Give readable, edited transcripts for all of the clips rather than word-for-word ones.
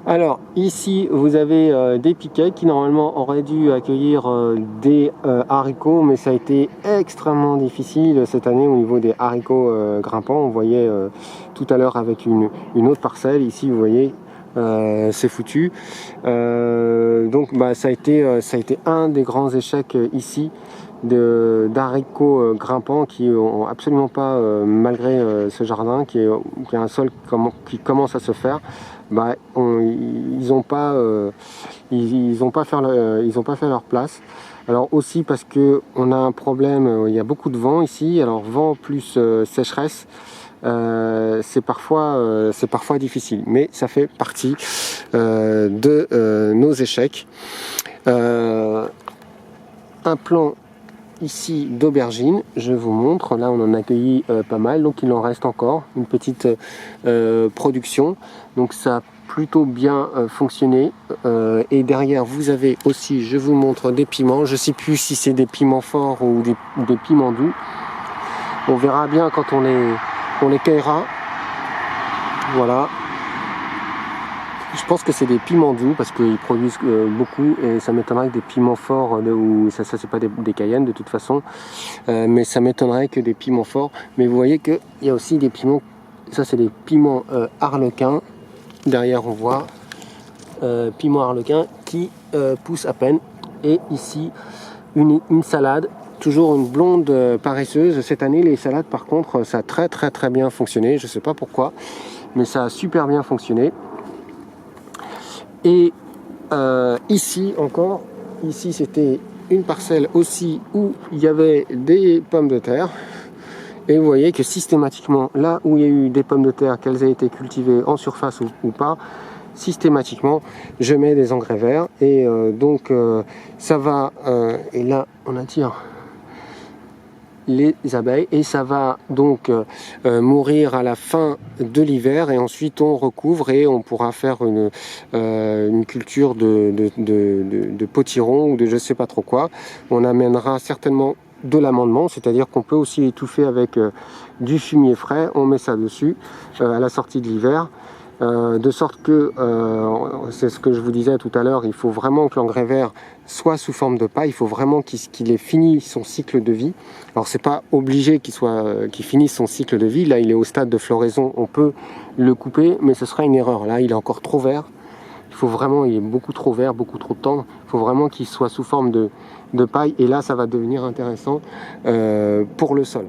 Alors ici vous avez des piquets qui normalement auraient dû accueillir des haricots, mais ça a été extrêmement difficile cette année au niveau des haricots grimpants. On voyait tout à l'heure avec une autre parcelle, ici vous voyez c'est foutu. Donc ça a été un des grands échecs ici d'haricots grimpants qui ont absolument pas, malgré ce jardin qui est un sol qui commence à se faire, ils ont pas fait leur place. Alors aussi parce que on a un problème, il y a beaucoup de vent ici, alors vent plus sécheresse, c'est parfois difficile, mais ça fait partie de nos échecs. Un plan ici d'aubergines, je vous montre, là on en a accueilli pas mal, donc il en reste encore une petite production, donc ça a plutôt bien fonctionné, et derrière vous avez aussi, je vous montre, des piments, je sais plus si c'est des piments forts ou des piments doux, on verra bien quand on les cueillera. Voilà. Je pense que c'est des piments doux parce qu'ils produisent beaucoup, et ça m'étonnerait que des piments forts, ou ça c'est pas des cayennes de toute façon, mais ça m'étonnerait que des piments forts. Mais vous voyez qu'il y a aussi des piments, ça c'est des piments arlequins. Derrière on voit piments arlequins qui poussent à peine. Et ici une salade, toujours une blonde paresseuse. Cette année les salades par contre ça a très bien fonctionné, je sais pas pourquoi, mais ça a super bien fonctionné. Et ici c'était une parcelle aussi où il y avait des pommes de terre, et vous voyez que systématiquement là où il y a eu des pommes de terre, qu'elles aient été cultivées en surface ou pas, systématiquement je mets des engrais verts, et donc ça va et là on attire les abeilles, et ça va donc mourir à la fin de l'hiver, et ensuite on recouvre et on pourra faire une culture de potiron ou de je sais pas trop quoi. On amènera certainement de l'amendement, c'est-à-dire qu'on peut aussi étouffer avec du fumier frais, on met ça dessus à la sortie de l'hiver. De sorte que, c'est ce que je vous disais tout à l'heure, il faut vraiment que l'engrais vert soit sous forme de paille, il faut vraiment qu'il ait fini son cycle de vie. Alors c'est pas obligé qu'il finisse son cycle de vie, là il est au stade de floraison, on peut le couper, mais ce sera une erreur. Là il est encore trop vert, il est beaucoup trop vert, beaucoup trop tendre, il faut vraiment qu'il soit sous forme de paille, et là ça va devenir intéressant pour le sol.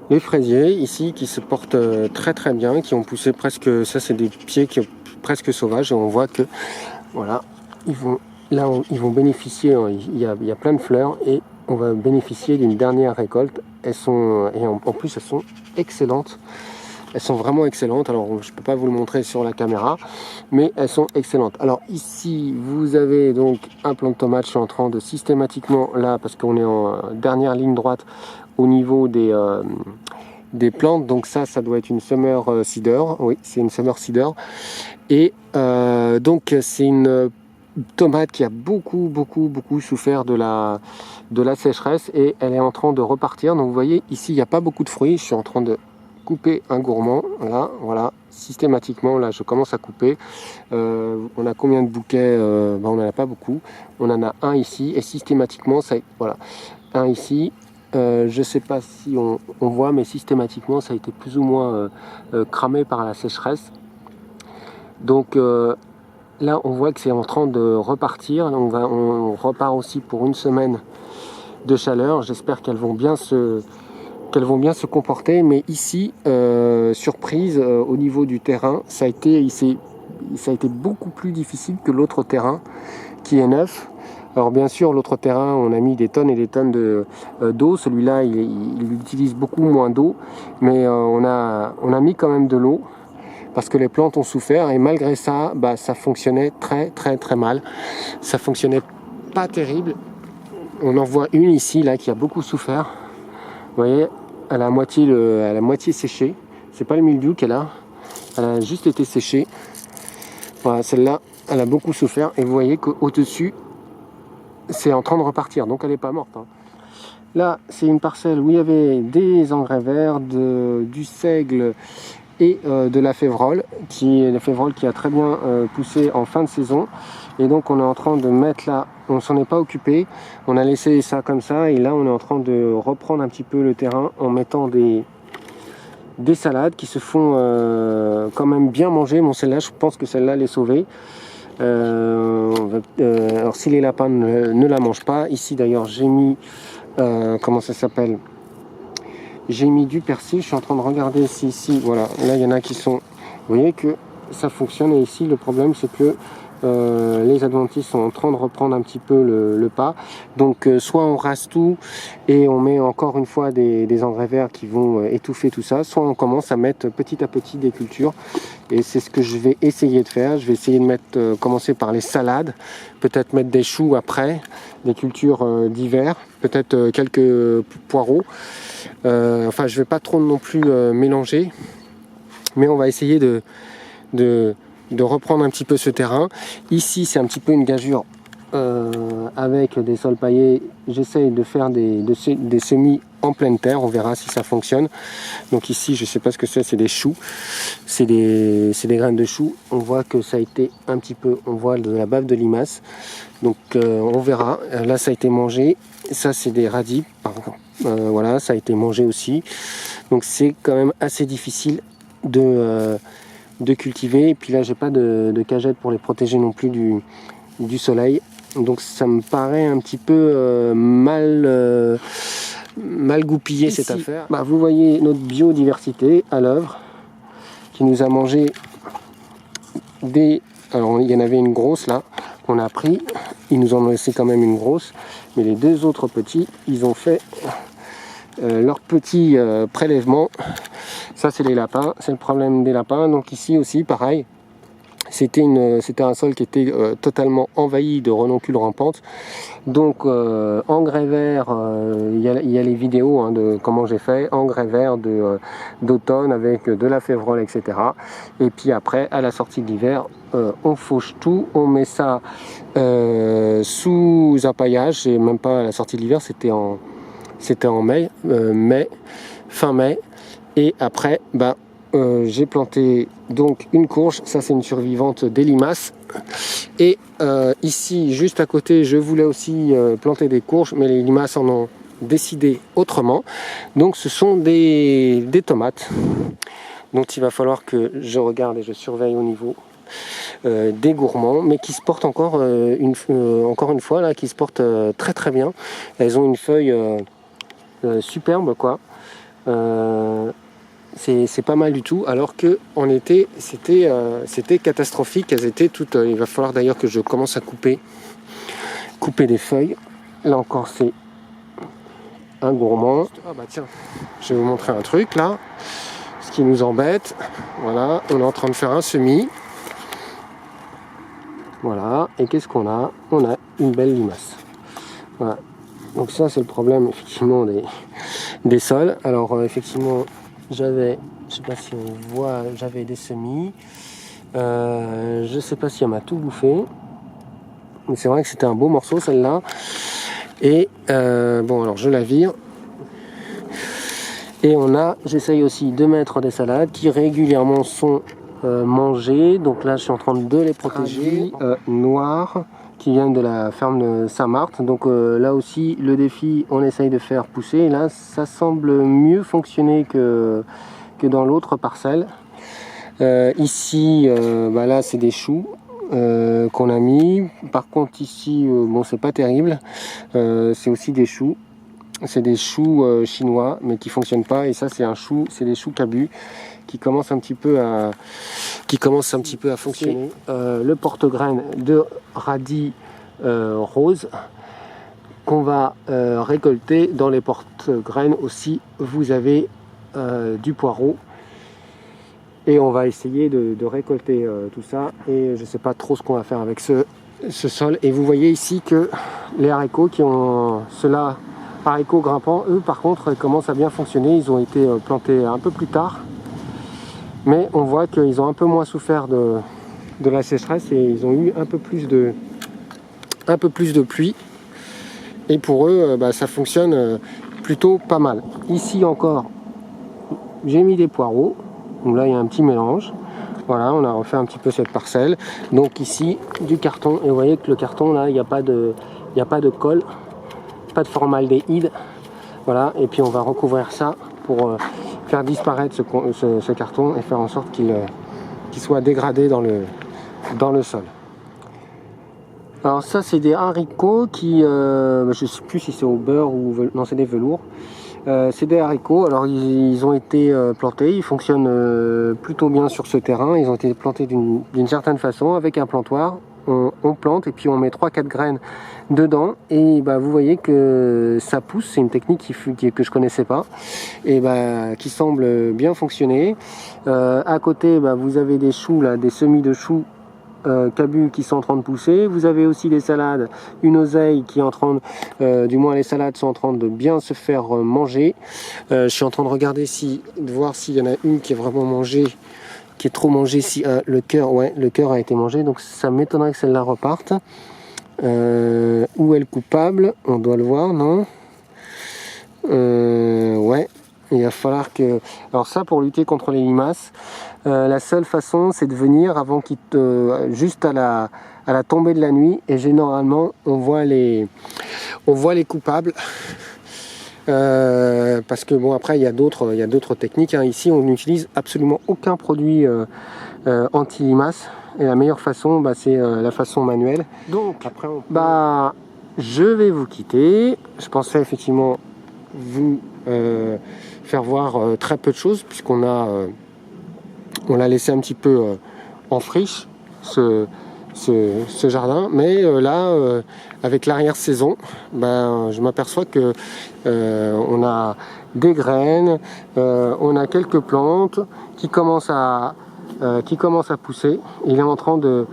Les fraisiers ici qui se portent très bien, qui ont poussé presque, ça c'est des pieds qui sont presque sauvages, et on voit que voilà, ils vont bénéficier, il y a plein de fleurs, et on va bénéficier d'une dernière récolte. En plus elles sont excellentes, elles sont vraiment excellentes. Alors je peux pas vous le montrer sur la caméra, mais elles sont excellentes. Alors ici vous avez donc un plant de tomates, je suis en train de systématiquement là, parce qu'on est en dernière ligne droite au niveau des plantes, donc ça doit être une summer cedar, oui c'est une summer cedar, et donc c'est une tomate qui a beaucoup souffert de la sécheresse, et elle est en train de repartir. Donc vous voyez ici il n'y a pas beaucoup de fruits, je suis en train de couper un gourmand, là, voilà, systématiquement là je commence à couper. On a combien de bouquets? On n'en a pas beaucoup, on en a un ici, et systématiquement ça, voilà, un ici. Je sais pas si on voit, mais systématiquement ça a été plus ou moins cramé par la sécheresse. Donc là on voit que c'est en train de repartir. On repart aussi pour une semaine de chaleur. J'espère qu'elles vont bien se comporter. Mais ici, surprise, au niveau du terrain, ça a été beaucoup plus difficile que l'autre terrain qui est neuf. Alors bien sûr, l'autre terrain, on a mis des tonnes et des tonnes d'eau. Celui-là, il utilise beaucoup moins d'eau, mais on a mis quand même de l'eau parce que les plantes ont souffert, et malgré ça, ça fonctionnait très mal. Ça fonctionnait pas terrible. On en voit une ici là qui a beaucoup souffert. Vous voyez, elle a à moitié séché. C'est pas le mildiou qu'elle a. Elle a juste été séchée. Voilà, celle-là, elle a beaucoup souffert, et vous voyez qu'au-dessus, c'est en train de repartir, donc elle n'est pas morte. Là, c'est une parcelle où il y avait des engrais verts, du seigle et de la févrole, qui a très bien poussé en fin de saison. Et donc on est en train de mettre là, on s'en est pas occupé, on a laissé ça comme ça, et là on est en train de reprendre un petit peu le terrain en mettant des salades qui se font quand même bien manger. Bon, celle-là, je pense que celle-là elle est sauvée. Alors si les lapins ne la mangent pas, ici d'ailleurs j'ai mis comment ça s'appelle, j'ai mis du persil. Je suis en train de regarder si ici, voilà, là il y en a qui sont, vous voyez que ça fonctionne. Et ici le problème c'est que les adventistes sont en train de reprendre un petit peu le pas. Donc soit on rase tout et on met encore une fois des engrais verts qui vont étouffer tout ça, soit on commence à mettre petit à petit des cultures. Et c'est ce que je vais essayer de faire. Je vais essayer de mettre, commencer par les salades, peut-être mettre des choux après, des cultures d'hiver, peut-être quelques poireaux. Enfin, je vais pas trop non plus mélanger, mais on va essayer de reprendre un petit peu ce terrain. Ici, c'est un petit peu une gageure avec des sols paillés. J'essaye de faire des semis en pleine terre. On verra si ça fonctionne. Donc ici, je sais pas ce que c'est des choux. C'est des graines de choux. On voit que ça a été un petit peu, on voit de la bave de limace. Donc on verra. Là, ça a été mangé. Ça, c'est des radis, par exemple. Voilà, ça a été mangé aussi. Donc c'est quand même assez difficile de cultiver. Et puis là, j'ai pas de cagette pour les protéger non plus du soleil. Donc ça me paraît un petit peu mal goupillé ici, cette affaire. Bah, vous voyez notre biodiversité à l'œuvre qui nous a mangé alors il y en avait une grosse là qu'on a pris. Ils nous en ont laissé quand même une grosse. Mais les deux autres petits, ils ont fait leur petit prélèvement. Ça c'est les lapins, c'est le problème des lapins. Donc ici aussi pareil, c'était un sol qui était totalement envahi de renoncules rampantes. Donc engrais vert, il y a les vidéos de comment j'ai fait, engrais vert d'automne avec de la févrole, etc. Et puis après, à la sortie de l'hiver, on fauche tout, on met ça sous un paillage. Et même pas à la sortie de l'hiver, c'était en fin mai. Et après, j'ai planté donc une courge. Ça, c'est une survivante des limaces. Et ici, juste à côté, je voulais aussi planter des courges, mais les limaces en ont décidé autrement. Donc, ce sont des tomates dont il va falloir que je regarde et je surveille au niveau des gourmands, mais qui se portent encore une fois là, qui se portent très très bien. Elles ont une feuille superbe, quoi. C'est pas mal du tout, alors que en été c'était catastrophique. Elles étaient toutes, il va falloir d'ailleurs que je commence à couper des feuilles. Là encore, c'est un gourmand. Ah bah tiens, je vais vous montrer un truc là, ce qui nous embête. Voilà, on est en train de faire un semis. Voilà, et qu'est-ce qu'on a? On a une belle limace. Voilà. Donc ça, c'est le problème effectivement des sols. Alors effectivement, je sais pas si on voit, j'avais des semis. Je sais pas si elle m'a tout bouffé. Mais c'est vrai que c'était un beau morceau celle-là. Et bon, alors je la vire. Et j'essaye aussi de mettre des salades qui régulièrement sont mangées. Donc là, je suis en train de les protéger. Noires qui viennent de la ferme de Saint-Marthe. Donc là aussi, le défi, on essaye de faire pousser. Et là, ça semble mieux fonctionner que dans l'autre parcelle. Ici, là, c'est des choux qu'on a mis. Par contre, ici, bon, c'est pas terrible. C'est aussi des choux. C'est des choux chinois, mais qui fonctionnent pas. Et ça, c'est des choux cabus qui commencent un petit peu à fonctionner. Le porte-graines de radis rose qu'on va récolter. Dans les porte-graines aussi, vous avez du poireau. Et on va essayer de récolter tout ça. Et je sais pas trop ce qu'on va faire avec ce sol. Et vous voyez ici que les haricots haricots grimpants, eux par contre commencent à bien fonctionner. Ils ont été plantés un peu plus tard, mais on voit qu'ils ont un peu moins souffert de la sécheresse et ils ont eu un peu plus de pluie. Et pour eux, ça fonctionne plutôt pas mal. Ici encore, j'ai mis des poireaux. Donc là il y a un petit mélange. Voilà, on a refait un petit peu cette parcelle. Donc ici du carton, et vous voyez que le carton là, il n'y a pas de colle, pas de formaldéhyde. Voilà, et puis on va recouvrir ça pour faire disparaître ce carton et faire en sorte qu'il soit dégradé dans le sol. Alors ça c'est des haricots qui, je sais plus si c'est au beurre ou non, c'est des velours. C'est des haricots, alors ils ont été plantés, ils fonctionnent plutôt bien sur ce terrain. Ils ont été plantés d'une certaine façon avec un plantoir. On plante et puis on met 3-4 graines dedans et bah, vous voyez que ça pousse. C'est une technique que je connaissais pas et bah, qui semble bien fonctionner. À côté bah, vous avez des choux là, des semis de choux cabus qui sont en train de pousser. Vous avez aussi des salades, une oseille qui est en train du moins les salades sont en train de bien se faire manger. Je suis en train de regarder de voir s'il y en a une qui est vraiment mangée, qui est trop mangée. Si le cœur a été mangé, donc ça m'étonnerait que celle-là reparte. Où est le coupable? On doit le voir, non? Ouais. Il va falloir que... Alors ça, pour lutter contre les limaces, la seule façon, c'est de venir avant juste à la tombée de la nuit. Et généralement, on voit les coupables. Parce que bon, après, il y a d'autres techniques. Hein. Ici, on n'utilise absolument aucun produit anti-limaces. Et la meilleure façon, bah, c'est la façon manuelle. Donc, après, je vais vous quitter. Je pensais effectivement vous faire voir très peu de choses, puisqu'on on l'a laissé un petit peu en friche, ce jardin. Mais là, avec l'arrière-saison, je m'aperçois que on a des graines, on a quelques plantes qui commencent à pousser. Il est en train de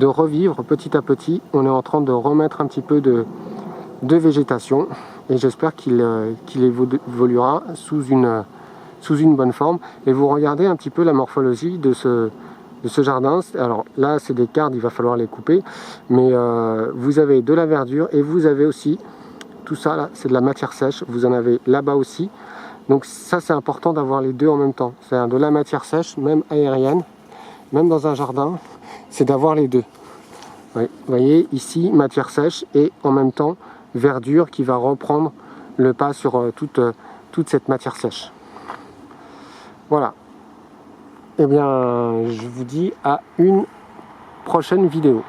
revivre petit à petit. On est en train de remettre un petit peu de végétation et j'espère qu'il évoluera sous une bonne forme. Et vous regardez un petit peu la morphologie de ce jardin. Alors là, c'est des cardes, il va falloir les couper, mais vous avez de la verdure et vous avez aussi tout ça là, c'est de la matière sèche. Vous en avez là-bas aussi. Donc ça, c'est important d'avoir les deux en même temps. C'est-à-dire de la matière sèche, même aérienne, même dans un jardin, c'est d'avoir les deux. Oui, vous voyez ici, matière sèche et en même temps verdure qui va reprendre le pas sur toute cette matière sèche. Voilà. Eh bien, je vous dis à une prochaine vidéo.